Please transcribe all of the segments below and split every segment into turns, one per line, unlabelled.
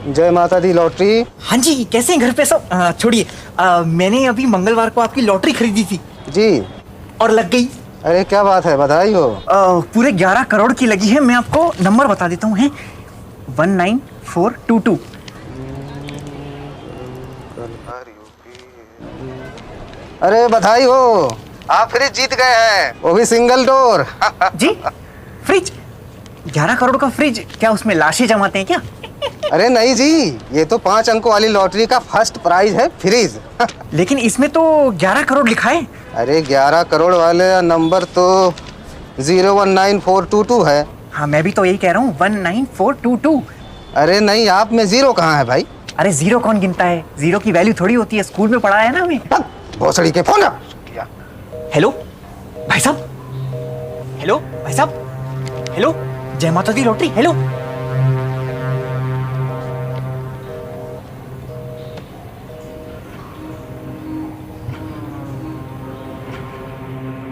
जय माता दी लॉटरी।
हाँ जी, कैसे हैं घर पे सब? छोड़िए, मैंने अभी मंगलवार को आपकी लॉटरी खरीदी थी
जी।
और लग गई।
अरे क्या बात है, बधाई हो।
पूरे 11 करोड़ की लगी है। मैं आपको नंबर बता देता हूँ, है 19422।
अरे बधाई हो, आप फ्रिज जीत गए हैं, वो भी सिंगल डोर।
जी, फ्रिज? 11 करोड़ का फ्रिज? क्या उसमें लाशें जमाते हैं क्या?
अरे नहीं जी, ये तो 5 अंकों वाली लॉटरी का फर्स्ट प्राइज है, फ्रिज।
लेकिन इसमें तो 11 करोड़ लिखा है।
अरे 11 करोड़ वाले नंबर तो 019422 है।
हाँ, मैं भी तो यही कह रहा हूँ, 19422।
अरे नहीं, आप में जीरो कहाँ है भाई?
अरे जीरो कौन गिनता है? जीरो की वैल्यू थोड़ी होती है, स्कूल में पढ़ा है ना हमें।
भोसड़ी के फोन।
हेलो भाई साहब, हेलो भाई साहब, हेलो, जय माता दी लॉटरी, हेलो।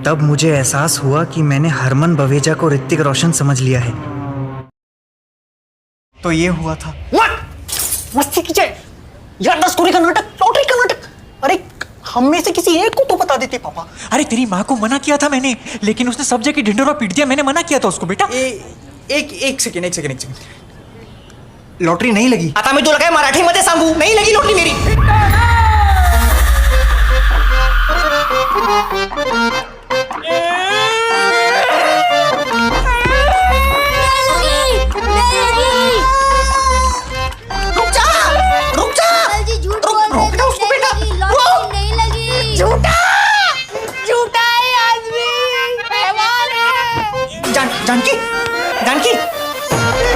तब मुझे एहसास हुआ कि मैंने हरमन बवेजा को ऋतिक रोशन समझ लिया है। तो ये हुआ था। व्हाट? मस्ती कीजिए यार, 10 करोड़ का नाटक, लॉटरी का नाटक। अरे हम में से किसी एक को तो बता देते पापा।
अरे तेरी माँ को मना किया था मैंने, लेकिन उसने सब जगह ढिंढोरा पीट दिया। मैंने मना किया था उसको बेटा।
एक सेकंड। लॉटरी नहीं लगी। आता मैं तो लगाए मराठी मध्ये सांगू, नहीं लगी लॉटरी मेरी। जानकी,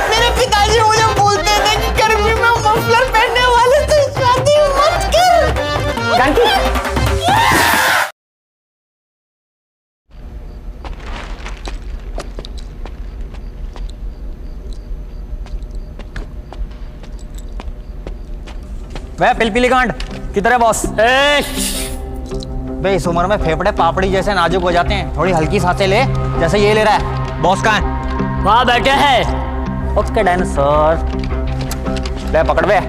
मेरे पिताजी मुझे बोलते थे कि गर्मी में मफलर पहनने वाले से शादी मत कर। जानकी,
वह पिलपिली कांड किधर है बॉस? बे इस उम्र में फेफड़े पापड़ी जैसे नाजुक हो जाते हैं, थोड़ी हल्की सांसें ले, जैसे ये ले रहा है। बॉस कहाँ है? वहाँ बैठे हैं। ओके डायनासोर, ले पकड़ बे।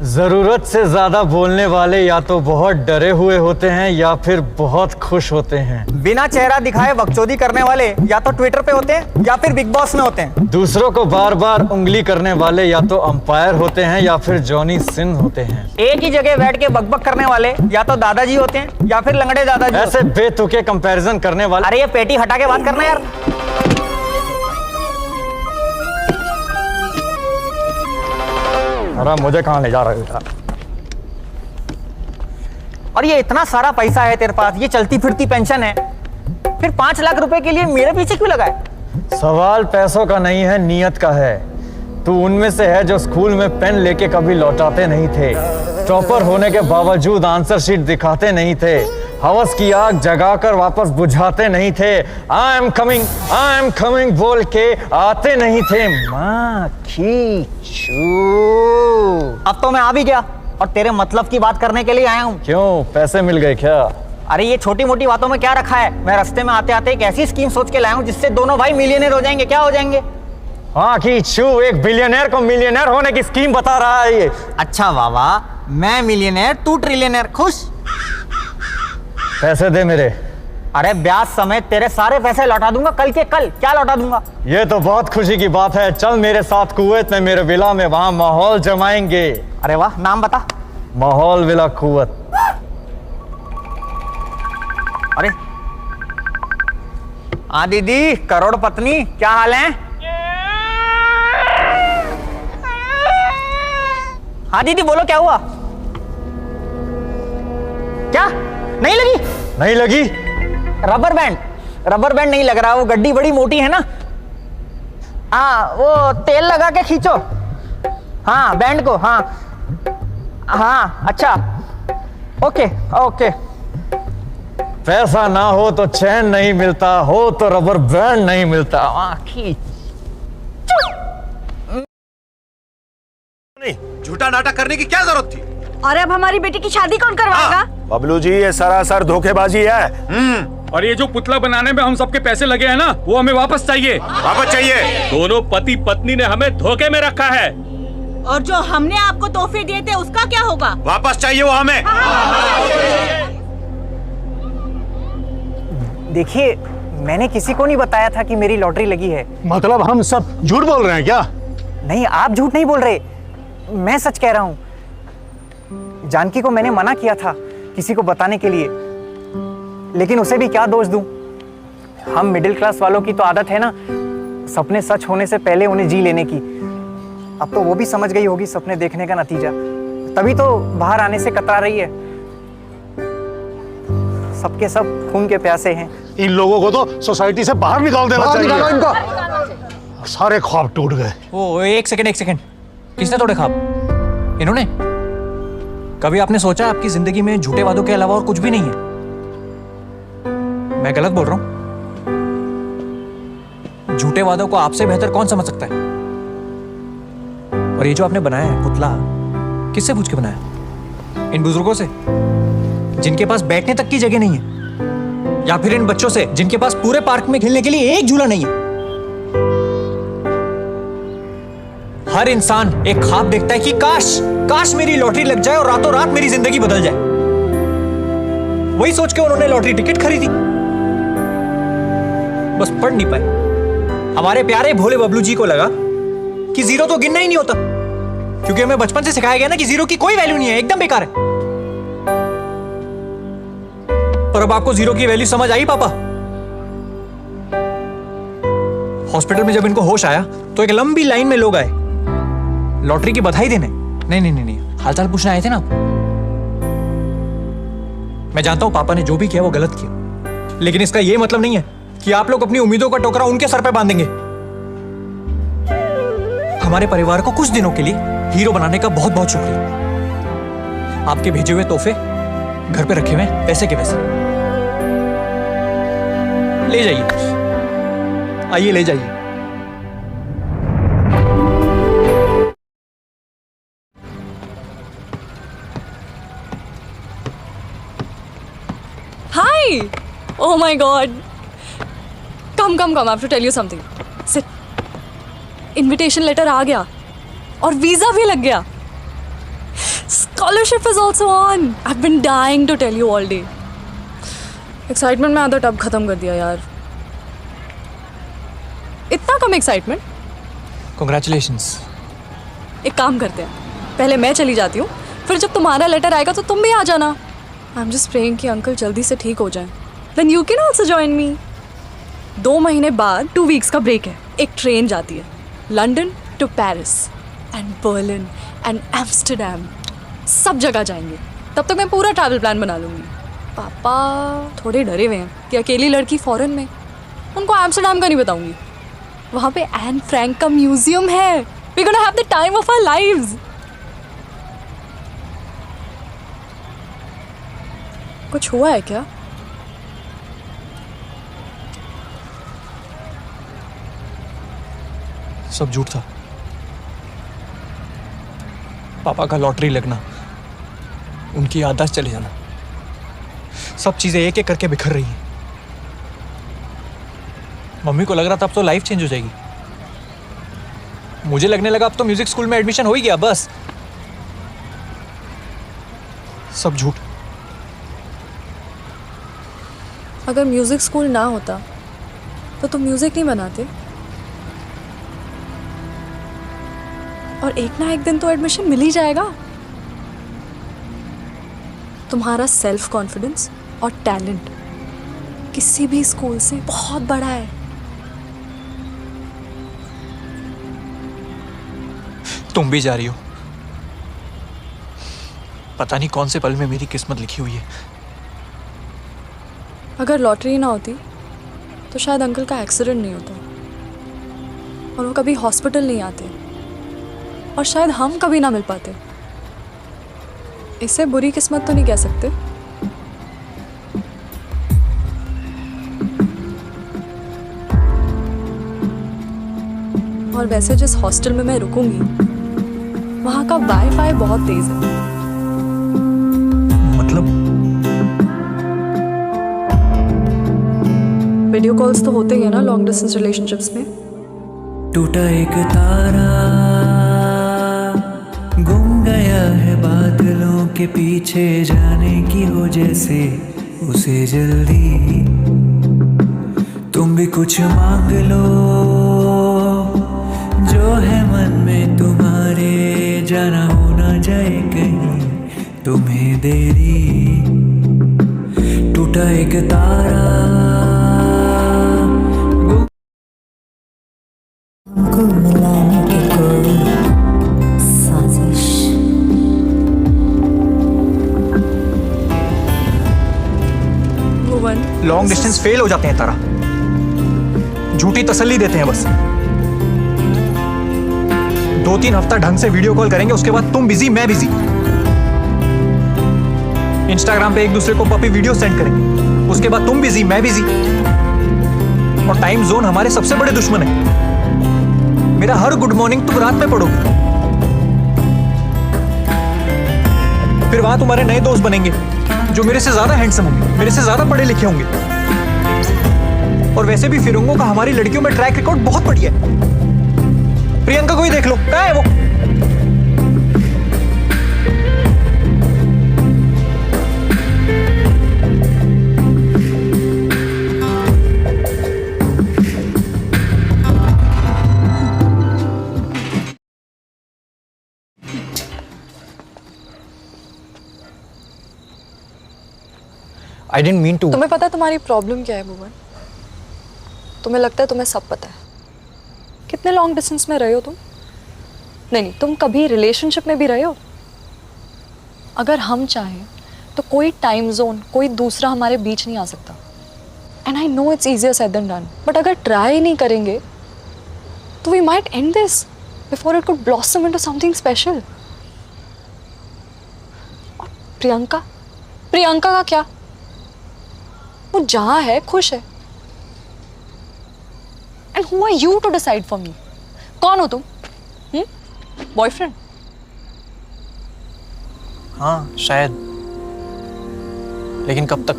जरूरत से ज्यादा बोलने वाले या तो बहुत डरे हुए होते हैं या फिर बहुत खुश होते हैं।
बिना चेहरा दिखाए बकचोदी करने वाले या तो ट्विटर पे होते हैं या फिर बिग बॉस में होते हैं।
दूसरों को बार बार उंगली करने वाले या तो अंपायर होते हैं या फिर जॉनी सिंह होते हैं।
एक ही जगह बैठ के बकबक करने वाले या तो दादाजी होते हैं या फिर लंगड़े दादाजी।
ऐसे बेतुके कंपैरिजन करने वाले।
अरे ये पेटी हटा के बात करना यार।
अरे मुझे कहाँ ले जा रहे हो?
और ये इतना सारा पैसा है तेरे पास, ये चलती फिरती पेंशन है, फिर 5 लाख रुपए के लिए मेरे पीछे क्यों लगा है?
सवाल पैसों का नहीं है, नियत का है। तू उनमें से है जो स्कूल में पेन लेके कभी लौटाते नहीं थे, टॉपर होने के बावजूद आंसर शीट दिखाते नहीं थे, हवस की आग जगाकर वापस बुझाते नहीं थे, आई एम कमिंग बोल के आते नहीं थे। माँ खींचू।
अब तो मैं आ भी गया और तेरे मतलब की बात करने के लिए आया हूँ।
क्यों, पैसे मिल गए क्या?
अरे ये छोटी मोटी बातों में क्या रखा है? मैं रास्ते में आते आते एक ऐसी स्कीम सोच के लाया हूँ जिससे दोनों भाई मिलियनेयर हो जाएंगे। क्या हो जाएंगे?
हाँ खींचू, एक बिलियनर को मिलियनर होने की स्कीम बता रहा है ये।
अच्छा वाह, मैं मिलियनेयर तू ट्रिलियनेयर, खुश?
पैसे दे मेरे।
अरे ब्याज समेत तेरे सारे पैसे लौटा दूंगा कल के कल। क्या लौटा दूंगा?
ये तो बहुत खुशी की बात है। चल मेरे साथ कुवैत में, मेरे विला में, वहां माहौल जमाएंगे।
अरे वाह, नाम बता।
माहौल विला कुवैत।
अरे हाँ दीदी, करोड़ पत्नी, क्या हाल है? हाँ दीदी बोलो, क्या हुआ? क्या नहीं लगी?
नहीं लगी?
रबर बैंड नहीं लग रहा, वो गड्डी बड़ी मोटी है ना। हाँ वो तेल लगा के खींचो। हाँ बैंड को, हाँ अच्छा, ओके।
पैसा ना हो तो चैन नहीं मिलता, हो तो रबर बैंड नहीं मिलता।
खींच।
नहीं, झूठा नाटक करने की क्या जरूरत थी?
और अब हमारी बेटी की शादी कौन करवाएगा?
बबलू जी, ये सरासर धोखेबाजी है।
और ये जो पुतला बनाने में हम सबके पैसे लगे हैं ना, वो हमें वापस चाहिए।
वापस चाहिए।
दोनों पति पत्नी ने हमें धोखे में रखा है।
और जो हमने आपको तोहफे दिए थे उसका क्या होगा?
वापस चाहिए वो हमें।
देखिए, मैंने किसी को नहीं बताया था कि मेरी लॉटरी लगी है।
मतलब हम सब झूठ बोल रहे हैं क्या?
नहीं, आप झूठ नहीं बोल रहे, मैं सच कह रहा हूं। जानकी को मैंने मना किया था किसी को बताने के लिए, लेकिन उसे भी क्या दोष दूं? हम मिडिल क्लास वालों की तो आदत है ना सपने सच होने से पहले उन्हें जी लेने की। अब तो वो भी समझ गई होगी सपने देखने का नतीजा, तभी तो बाहर आने से कतरा रही है। सबके सब खून के प्यासे हैं।
इन लोगों को तो सोसाइटी से बाहर निकाल देना
बाहर निकालो
चाहिए।
इनको।
सारे ख्वाब टूट गए।
ओ एक सेकंड, किसने तोड़े ख्वाब? इन्होंने? कभी आपने सोचा आपकी जिंदगी में झूठे वादों के अलावा और कुछ भी नहीं है? मैं गलत बोल रहा हूं? झूठे वादों को आपसे बेहतर कौन समझ सकता है? और ये जो आपने बनाया है पुतला, किससे पूछ के बनाया? इन बुजुर्गों से जिनके पास बैठने तक की जगह नहीं है, या फिर इन बच्चों से जिनके पास पूरे पार्क में खेलने के लिए एक झूला नहीं है? हर इंसान एक ख्वाब देखता है कि काश मेरी लॉटरी लग जाए और रातों रात मेरी जिंदगी बदल जाए। वही सोच के उन्होंने लॉटरी टिकट खरीदी, बस पढ़ नहीं पाए। हमारे प्यारे भोले बबलू जी को लगा कि जीरो तो गिनना ही नहीं होता, क्योंकि हमें बचपन से सिखाया गया ना कि जीरो की कोई वैल्यू नहीं है, एकदम बेकार है। पर अब आपको जीरो की वैल्यू समझ आई पापा? हॉस्पिटल में जब इनको होश आया तो एक लंबी लाइन में लोग आए लॉटरी की बधाई देने। नहीं, हालचाल पूछने आए थे ना। मैं जानता हूं पापा ने जो भी किया वो गलत किया, लेकिन इसका यह मतलब नहीं है कि आप लोग अपनी उम्मीदों का टोकरा उनके सर पे बांधेंगे। हमारे परिवार को कुछ दिनों के लिए हीरो बनाने का बहुत बहुत शुक्रिया। आपके भेजे हुए तोहफे घर पे रखे हुए हैं, पैसे के पैसे। ले जाइए, आइए ले जाइए।
Hi! Oh my God! Come, I have to tell you something. Sit. Invitation letter आ गया और वीजा भी लग गया. Scholarship is also on. I've been dying to tell you all day. Excitement में आधा टब खत्म कर दिया यार. इतना कम excitement?
Congratulations.
एक काम करते हैं, पहले मैं चली जाती हूँ, फिर जब तुम्हारा लेटर आएगा तो तुम भी आ जाना. I'm just praying कि अंकल जल्दी से ठीक हो जाएं. Then you can also join me. 2 महीने बाद 2 weeks का ब्रेक है. एक ट्रेन जाती है London to Paris and Berlin and Amsterdam, सब जगह जाएंगे. तब तक मैं पूरा ट्रैवल प्लान बना लूँगी. पापा थोड़े डरे हुए हैं कि अकेली लड़की फॉरेन में. उनको एम्स्टरडैम का नहीं बताऊँगी. वहाँ पे एन फ्रैंक का म्यूजियम है. We're gonna have the time of our lives. कुछ हुआ है क्या?
सब झूठ था. पापा का लॉटरी लगना, उनकी याददाश्त चले जाना, सब चीजें एक एक करके बिखर रही हैं. मम्मी को लग रहा था अब तो लाइफ चेंज हो जाएगी. मुझे लगने लगा अब तो म्यूजिक स्कूल में एडमिशन हो ही गया. बस सब झूठ.
अगर म्यूजिक स्कूल ना होता तो तुम म्यूजिक नहीं बनाते, और एक ना एक दिन तो एडमिशन मिल ही जाएगा. तुम्हारा सेल्फ कॉन्फिडेंस और टैलेंट किसी भी स्कूल से बहुत बड़ा है.
तुम भी जा रही हो. पता नहीं कौन से पल में मेरी किस्मत लिखी हुई है.
अगर लॉटरी ना होती तो शायद अंकल का एक्सीडेंट नहीं होता और वो कभी हॉस्पिटल नहीं आते, और शायद हम कभी ना मिल पाते. इसे बुरी किस्मत तो नहीं कह सकते. और वैसे जिस हॉस्टल में मैं रुकूंगी वहाँ का वाईफाई बहुत तेज है.
मतलब
वीडियो कॉल्स तो होते ही है ना लॉन्ग डिस्टेंस रिलेशनशिप्स में।
टूटा एक तारा गुम गया है बादलों के पीछे, जाने की हो जैसे उसे जल्दी। तुम भी कुछ मांग लो जो है मन में तुम्हारे, जाना हो ना जाए कहीं तुम्हें देरी। टूटा एक तारा को मिलाने की कोई साजिश।
भुवन,
लॉन्ग डिस्टेंस फेल हो जाते हैं तारा, झूठी तसल्ली देते हैं बस। 2-3 हफ्ता ढंग से वीडियो कॉल करेंगे, उसके बाद तुम बिजी मैं बिजी। इंस्टाग्राम पे एक दूसरे को पपी वीडियो सेंड करेंगे, उसके बाद तुम बिजी मैं बिजी। और टाइम जोन हमारे सबसे बड़े दुश्मन है। मेरा हर गुड मॉर्निंग तुम रात में पढ़ोगे, फिर वहां तुम्हारे नए दोस्त बनेंगे जो मेरे से ज्यादा हैंडसम होंगे, मेरे से ज्यादा पढ़े लिखे होंगे। और वैसे भी फिरंगों का हमारी लड़कियों में ट्रैक रिकॉर्ड बहुत बढ़िया है। प्रियंका को ही देख लो, कहाँ है वो? I didn't mean to.
तुम्हें पता है तुम्हारी प्रॉब्लम क्या है भुवन? तुम्हें लगता है तुम्हें सब पता है। कितने लॉन्ग डिस्टेंस में रहे हो तुम? नहीं, तुम कभी रिलेशनशिप में भी रहे हो? अगर हम चाहें तो कोई टाइम जोन, कोई दूसरा हमारे बीच नहीं आ सकता। And I know it's easier said than done, but अगर ट्राई नहीं करेंगे तो we might end this before it could blossom into something special. Priyanka, Priyanka का क्या? वो जहां है खुश है। And who are you to decide for me? कौन हो तुम? बॉयफ्रेंड?
हाँ शायद, लेकिन कब तक?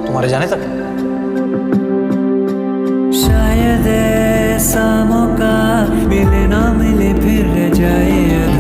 तुम्हारे जाने तक।
शायद ऐसा मौका मिले ना मिले, फिर रह जाए